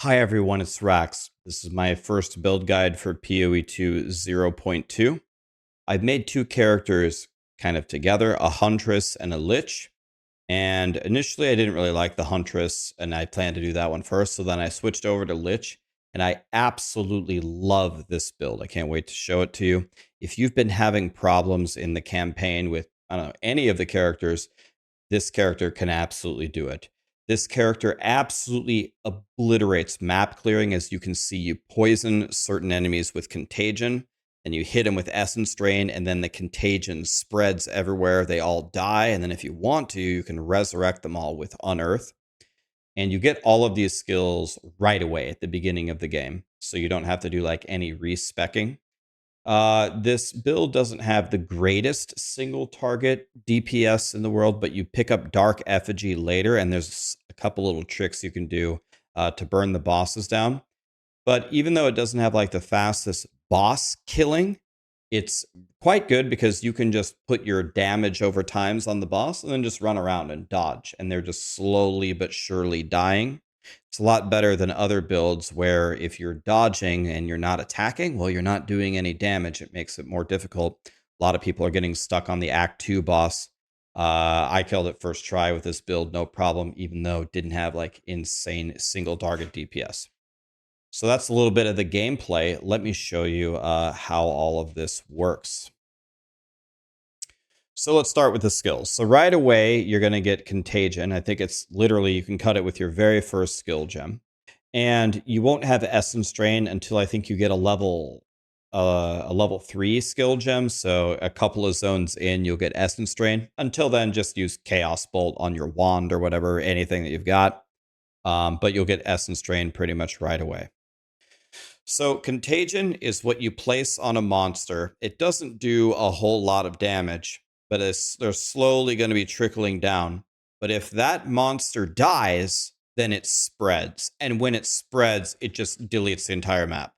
Hi everyone, it's Rax. This is my first build guide for POE2 0.2. I've made two characters kind of together, a Huntress and a Lich. And initially I didn't really like the Huntress and I planned to do that one first. So then I switched over to Lich and I absolutely love this build. I can't wait to show it to you. If you've been having problems in the campaign with, I don't know, any of the characters, this character can absolutely do it. This character absolutely obliterates map clearing. As you can see, you poison certain enemies with Contagion, and you hit them with Essence Drain, and then the Contagion spreads everywhere. They all die, and then if you want to, you can resurrect them all with Unearth. And you get all of these skills right away at the beginning of the game, so you don't have to do like any respecking. This build doesn't have the greatest single target DPS in the world, but you pick up Dark Effigy later, and there's a couple little tricks you can do to burn the bosses down. But even though it doesn't have like the fastest boss killing, it's quite good because you can just put your damage over times on the boss and then just run around and dodge, and they're just slowly but surely dying. It's a lot better than other builds where if you're dodging and you're not attacking, well, you're not doing any damage. It makes it more difficult. A lot of people are getting stuck on the Act 2 boss. I killed it first try with this build, no problem, even though it didn't have like insane single target DPS. So that's a little bit of the gameplay. Let me show you how all of this works. So let's start with the skills. So right away, you're going to get Contagion. I think it's literally, you can cut it with your very first skill gem. And you won't have Essence Drain until I think you get a level 3 skill gem. So a couple of zones in, you'll get Essence Drain. Until then, just use Chaos Bolt on your wand or whatever, anything that you've got. But you'll get Essence Drain pretty much right away. So Contagion is what you place on a monster. It doesn't do a whole lot of damage, but they're slowly going to be trickling down. But if that monster dies, then it spreads. And when it spreads, it just deletes the entire map.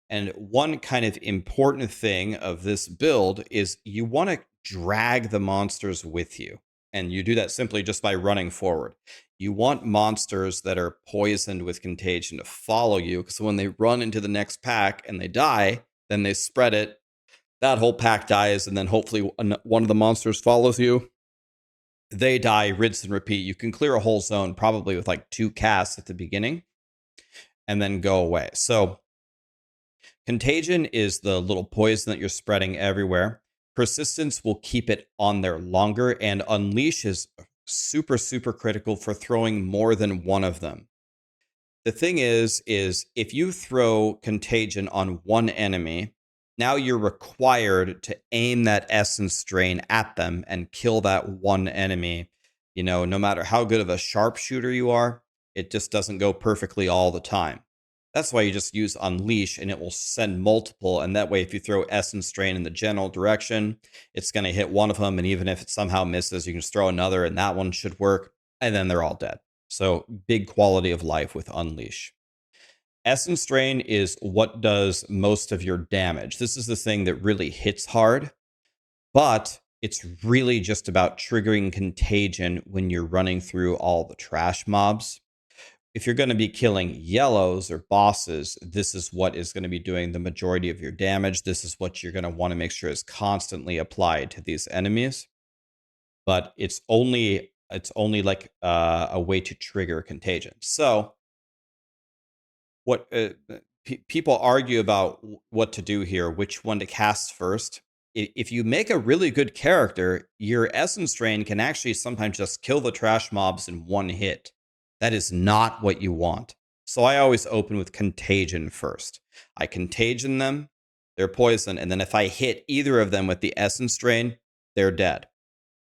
And one kind of important thing of this build is you want to drag the monsters with you. And you do that simply just by running forward. You want monsters that are poisoned with Contagion to follow you, because when they run into the next pack and they die, then they spread it. That whole pack dies, and then hopefully one of the monsters follows you. They die, rinse and repeat. You can clear a whole zone probably with like 2 casts at the beginning and then go away. So Contagion is the little poison that you're spreading everywhere. Persistence will keep it on there longer, and Unleash is super, super critical for throwing more than one of them. The thing is if you throw Contagion on one enemy, now you're required to aim that Essence Drain at them and kill that one enemy. You know, no matter how good of a sharpshooter you are, it just doesn't go perfectly all the time. That's why you just use Unleash and it will send multiple. And that way, if you throw Essence Drain in the general direction, it's going to hit one of them. And even if it somehow misses, you can just throw another and that one should work. And then they're all dead. So big quality of life with Unleash. Essence Drain is what does most of your damage. This is the thing that really hits hard. But it's really just about triggering Contagion when you're running through all the trash mobs. If you're going to be killing yellows or bosses, this is what is going to be doing the majority of your damage. This is what you're going to want to make sure is constantly applied to these enemies. But it's only like a way to trigger Contagion. So what people argue about what to do here, which one to cast first. If you make a really good character, your Essence Drain can actually sometimes just kill the trash mobs in one hit. That is not what you want. So I always open with Contagion first. I Contagion them, they're poisoned, and then if I hit either of them with the Essence Drain, they're dead.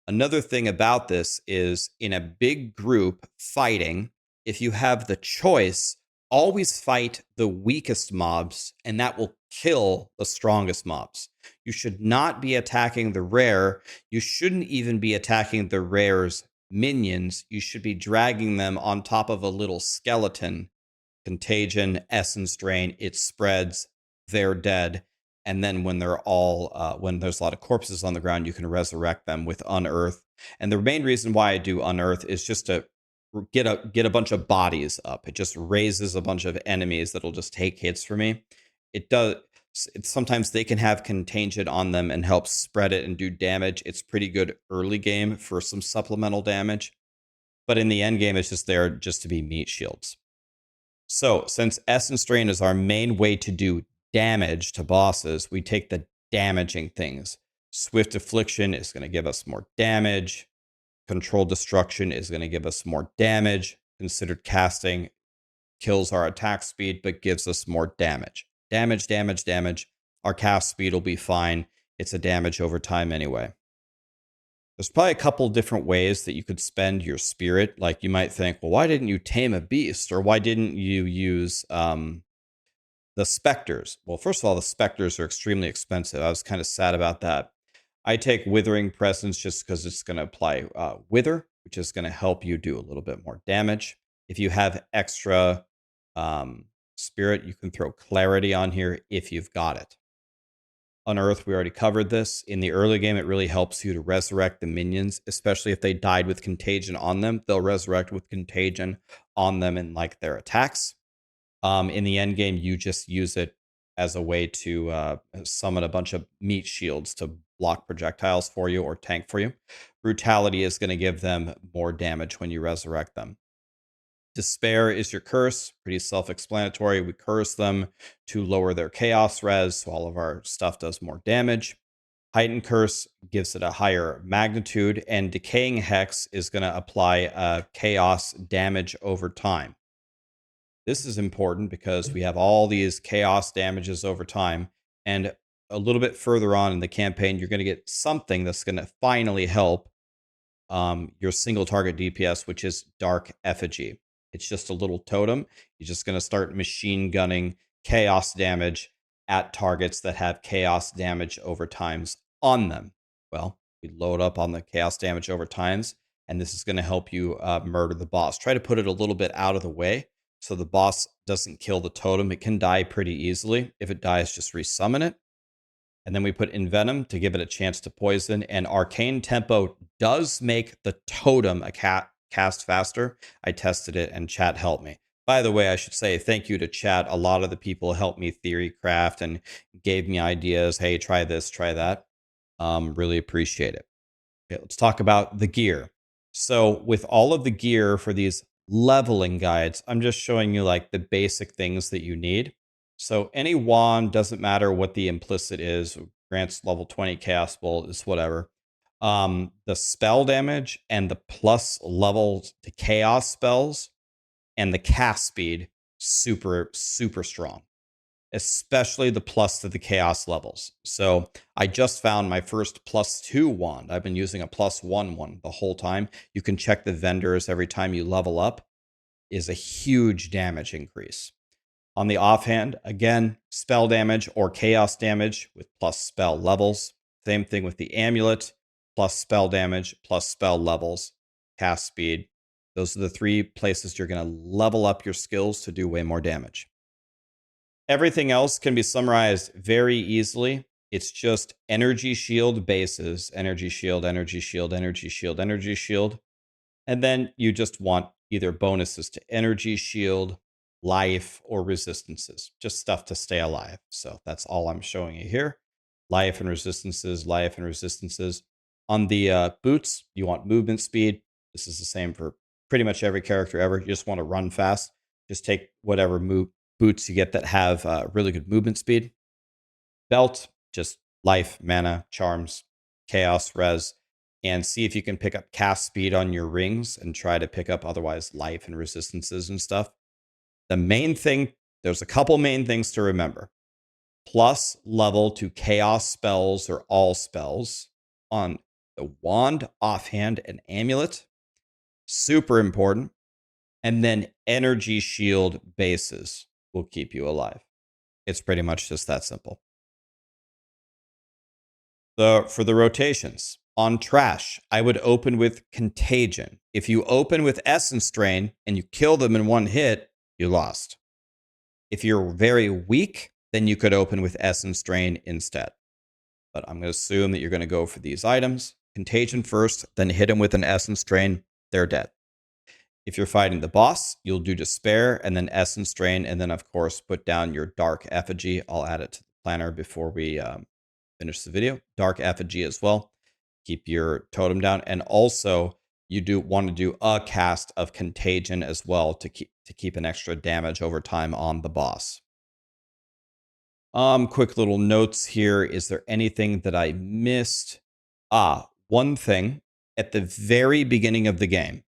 Another thing about this is in a big group fighting, if you have the choice, always fight the weakest mobs, and that will kill the strongest mobs. You should not be attacking the rare. You shouldn't even be attacking the rare's minions. You should be dragging them on top of a little skeleton. Contagion, Essence Drain, it spreads, they're dead. And then when they're all, when there's a lot of corpses on the ground, you can resurrect them with Unearth. And the main reason why I do Unearth is just to get a bunch of bodies up. It just raises a bunch of enemies that'll just take hits for me. It does. Sometimes they can have Contagion on them and help spread it and do damage. It's pretty good early game for some supplemental damage, but in the end game, it's just there just to be meat shields. So since Essence Drain is our main way to do damage to bosses, we take the damaging things. Swift Affliction is going to give us more damage. Controlled Destruction is going to give us more damage. Considered Casting kills our attack speed, but gives us more damage. Damage, damage, damage. Our cast speed will be fine. It's a damage over time anyway. There's probably a couple different ways that you could spend your spirit. Like you might think, well, why didn't you tame a beast? Or why didn't you use the specters? Well, first of all, the specters are extremely expensive. I was kind of sad about that. I take Withering Presence just because it's going to apply Wither, which is going to help you do a little bit more damage. If you have extra spirit, you can throw Clarity on here if you've got it. Unearth, we already covered this. In the early game, it really helps you to resurrect the minions, especially if they died with Contagion on them. They'll resurrect with Contagion on them in like their attacks. In the end game, you just use it as a way to summon a bunch of meat shields to block projectiles for you or tank for you. Brutality is going to give them more damage when you resurrect them. Despair is your curse, pretty self-explanatory. We curse them to lower their chaos res, so all of our stuff does more damage. Heightened Curse gives it a higher magnitude, and Decaying Hex is going to apply chaos damage over time. This is important because we have all these chaos damages over time, and a little bit further on in the campaign, you're going to get something that's going to finally help your single target DPS, which is Dark Effigy. It's just a little totem. You're just going to start machine gunning chaos damage at targets that have chaos damage over times on them. Well, we load up on the chaos damage over times, and this is going to help you murder the boss. Try to put it a little bit out of the way so the boss doesn't kill the totem. It can die pretty easily. If it dies, just resummon it. And then we put Envenom to give it a chance to poison. And Arcane Tempo does make the totem a cast faster. I tested it and chat helped me. By the way, I should say thank you to chat. A lot of the people helped me theory craft and gave me ideas. Hey, try this, try that. Really appreciate it. Okay, let's talk about the gear. So with all of the gear for these leveling guides, I'm just showing you like the basic things that you need. So any wand, doesn't matter what the implicit is, grants level 20 Chaos Bolt, is whatever. The spell damage and the plus levels to chaos spells and the cast speed, super, super strong. Especially the plus to the chaos levels. So I just found my first +2 wand. I've been using a +1 one the whole time. You can check the vendors every time you level up. Is a huge damage increase. On the offhand, again, spell damage or chaos damage with plus spell levels. Same thing with the amulet, plus spell damage, plus spell levels, cast speed. Those are the 3 places you're going to level up your skills to do way more damage. Everything else can be summarized very easily. It's just energy shield bases, energy shield, energy shield, energy shield, energy shield. And then you just want either bonuses to energy shield, life, or resistances, just stuff to stay alive. So that's all I'm showing you here. Life and resistances, life and resistances. On the boots, you want movement speed. This is the same for pretty much every character ever. You just want to run fast. Just take whatever boots you get that have really good movement speed. Belt, just life, mana, charms, chaos, res, and see if you can pick up cast speed on your rings and try to pick up otherwise life and resistances and stuff. The main thing, there's a couple main things to remember. Plus level to chaos spells or all spells on the wand, offhand, and amulet. Super important. And then energy shield bases will keep you alive. It's pretty much just that simple. For the rotations, on trash, I would open with Contagion. If you open with Essence Drain and you kill them in one hit, you lost. If you're very weak, then you could open with Essence Drain instead. But I'm going to assume that you're going to go for these items. Contagion first, then hit them with an Essence Drain. They're dead. If you're fighting the boss, you'll do Despair and then Essence Drain, and then, of course, put down your Dark Effigy. I'll add it to the planner before we finish the video. Dark Effigy as well. Keep your totem down. And also, you do want to do a cast of Contagion as well to keep an extra damage over time on the boss. Quick little notes here. Is there anything that I missed? One thing. At the very beginning of the game,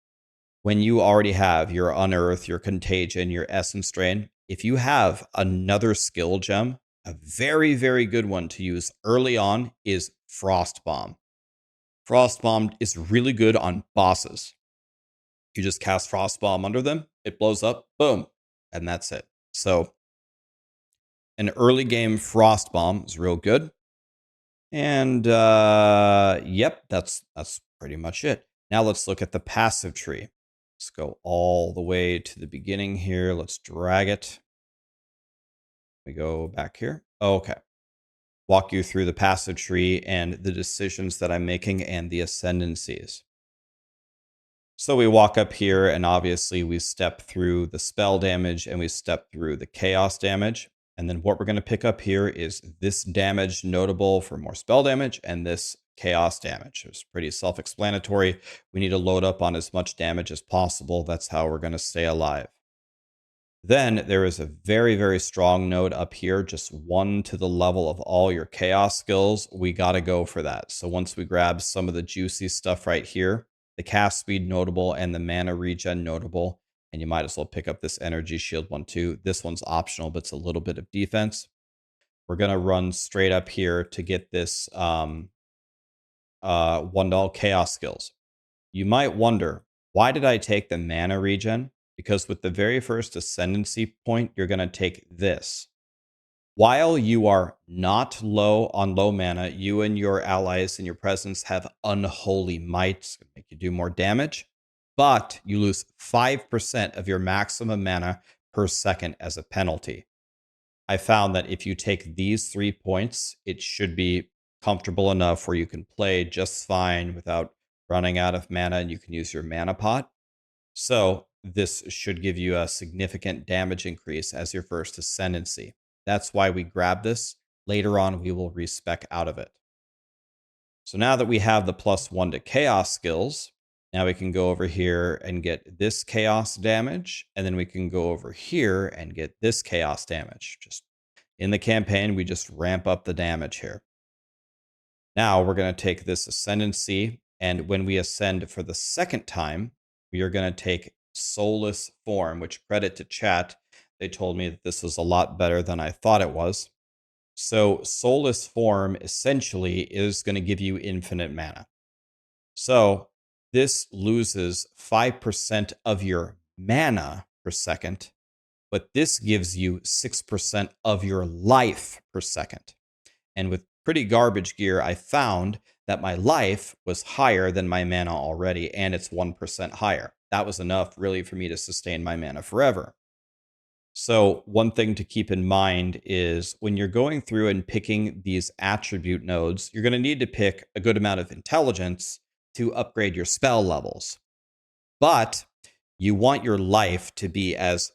when you already have your Unearth, your Contagion, your Essence Drain, if you have another skill gem, a very, very good one to use early on is Frost Bomb. Frost Bomb is really good on bosses. You just cast Frost Bomb under them, it blows up, boom, and that's it. So an early game Frost Bomb is real good. And yep, that's pretty much it. Now let's look at the passive tree. Let's go all the way to the beginning here. Let's drag it. We go back here. Okay. Walk you through the passive tree and the decisions that I'm making and the ascendancies. So we walk up here and obviously we step through the spell damage and we step through the chaos damage. And then what we're going to pick up here is this damage notable for more spell damage and this chaos damage. It's pretty self-explanatory. We need to load up on as much damage as possible. That's how we're going to stay alive. Then there is a very, very strong node up here, just 1 to the level of all your chaos skills. We got to go for that. So once we grab some of the juicy stuff right here, the cast speed notable and the mana regen notable, and you might as well pick up this energy shield one too. This one's optional, but it's a little bit of defense. We're going to run straight up here to get this $1 chaos skills. You might wonder, why did I take the mana regen? Because with the very first ascendancy point, you're going to take this. While you are not low on low mana, you and your allies and your presence have unholy might. It's going to make you do more damage, but you lose 5% of your maximum mana per second as a penalty. I found that if you take these 3 points, it should be comfortable enough where you can play just fine without running out of mana, and you can use your mana pot. So this should give you a significant damage increase as your first ascendancy. That's why we grab this. Later on, we will respec out of it. So now that we have the +1 to chaos skills, now we can go over here and get this chaos damage, and then we can go over here and get this chaos damage. Just in the campaign, we just ramp up the damage here. Now we're going to take this ascendancy, and when we ascend for the second time, we are going to take soulless form, which, credit to chat, they told me that this was a lot better than I thought it was. So soulless form essentially is going to give you infinite mana. So this loses 5% of your mana per second, but this gives you 6% of your life per second. And with pretty garbage gear, I found that my life was higher than my mana already, and it's 1% higher. That was enough really for me to sustain my mana forever. So one thing to keep in mind is when you're going through and picking these attribute nodes, you're going to need to pick a good amount of intelligence to upgrade your spell levels. But you want your life to be as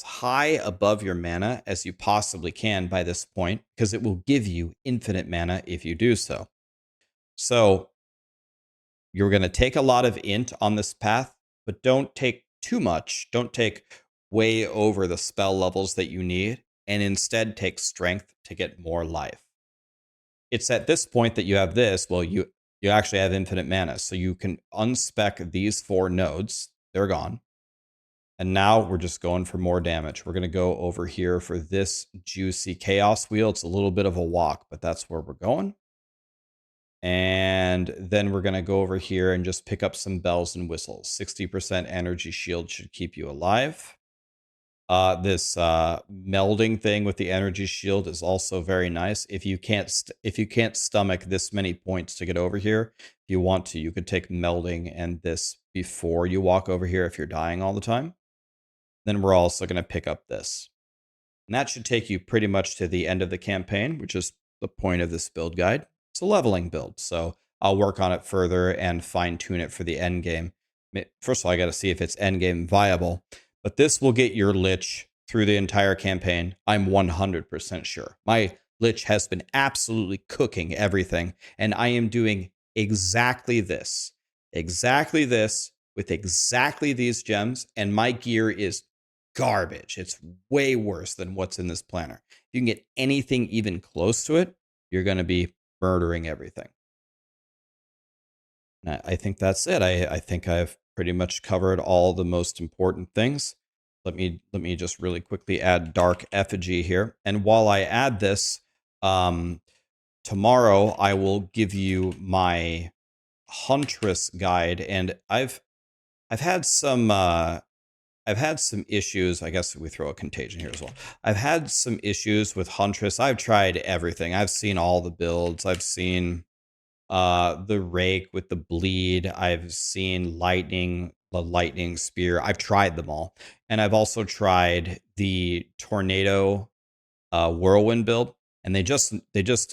high above your mana as you possibly can by this point, because it will give you infinite mana if you do so. So you're going to take a lot of int on this path, but don't take too much. Don't take way over the spell levels that you need, and instead take strength to get more life. It's at this point that you have this, well, you actually have infinite mana, so you can unspec these 4 nodes. They're gone. And now we're just going for more damage. We're going to go over here for this juicy chaos wheel. It's a little bit of a walk, but that's where we're going. And then we're going to go over here and just pick up some bells and whistles. 60% energy shield should keep you alive. This melding thing with the energy shield is also very nice. If you can't stomach this many points to get over here, if you want to, you could take melding and this before you walk over here if you're dying all the time. Then we're also going to pick up this. And that should take you pretty much to the end of the campaign, which is the point of this build guide. It's a leveling build, so I'll work on it further and fine tune it for the end game. First of all, I got to see if it's endgame viable. But this will get your Lich through the entire campaign. I'm 100% sure. My Lich has been absolutely cooking everything, and I am doing exactly this with exactly these gems, and my gear is garbage. It's way worse than what's in this planner. If you can get anything even close to it, you're going to be murdering everything. And I think that's it. I think I've pretty much covered all the most important things. Let me just really quickly add Dark Effigy here. And while I add this, tomorrow I will give you my Huntress guide, and I've had some issues. I guess we throw a Contagion here as well. I've had some issues with Huntress. I've tried everything. I've seen all the builds. I've seen the Rake with the bleed. I've seen the lightning spear. I've tried them all. And I've also tried the tornado whirlwind build. And they just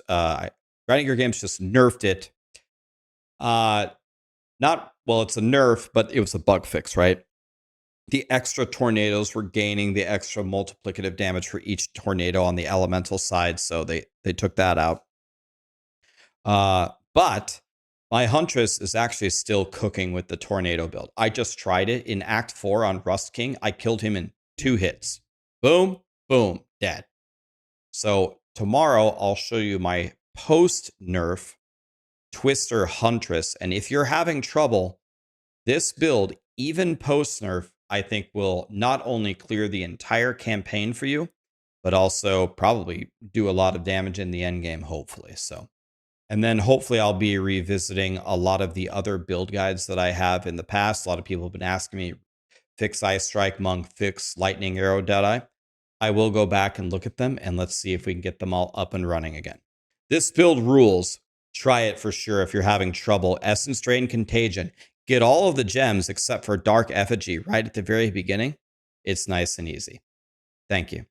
Grinding Gear Games just nerfed it. It's a nerf, but it was a bug fix, right? The extra tornadoes were gaining the extra multiplicative damage for each tornado on the elemental side, so they took that out. But my Huntress is actually still cooking with the tornado build. I just tried it in Act 4 on Rust King. I killed him in 2 hits. Boom, boom, dead. So tomorrow I'll show you my post-nerf Twister Huntress. And if you're having trouble, this build, even post-nerf, I think will not only clear the entire campaign for you, but also probably do a lot of damage in the endgame, hopefully. So, and then hopefully I'll be revisiting a lot of the other build guides that I have in the past. A lot of people have been asking me, fix Ice Strike Monk, fix Lightning Arrow Deadeye. I will go back and look at them, and let's see if we can get them all up and running again. This build rules. Try it for sure if you're having trouble. Essence Drain, Contagion. Get all of the gems except for Dark Effigy right at the very beginning. It's nice and easy. Thank you.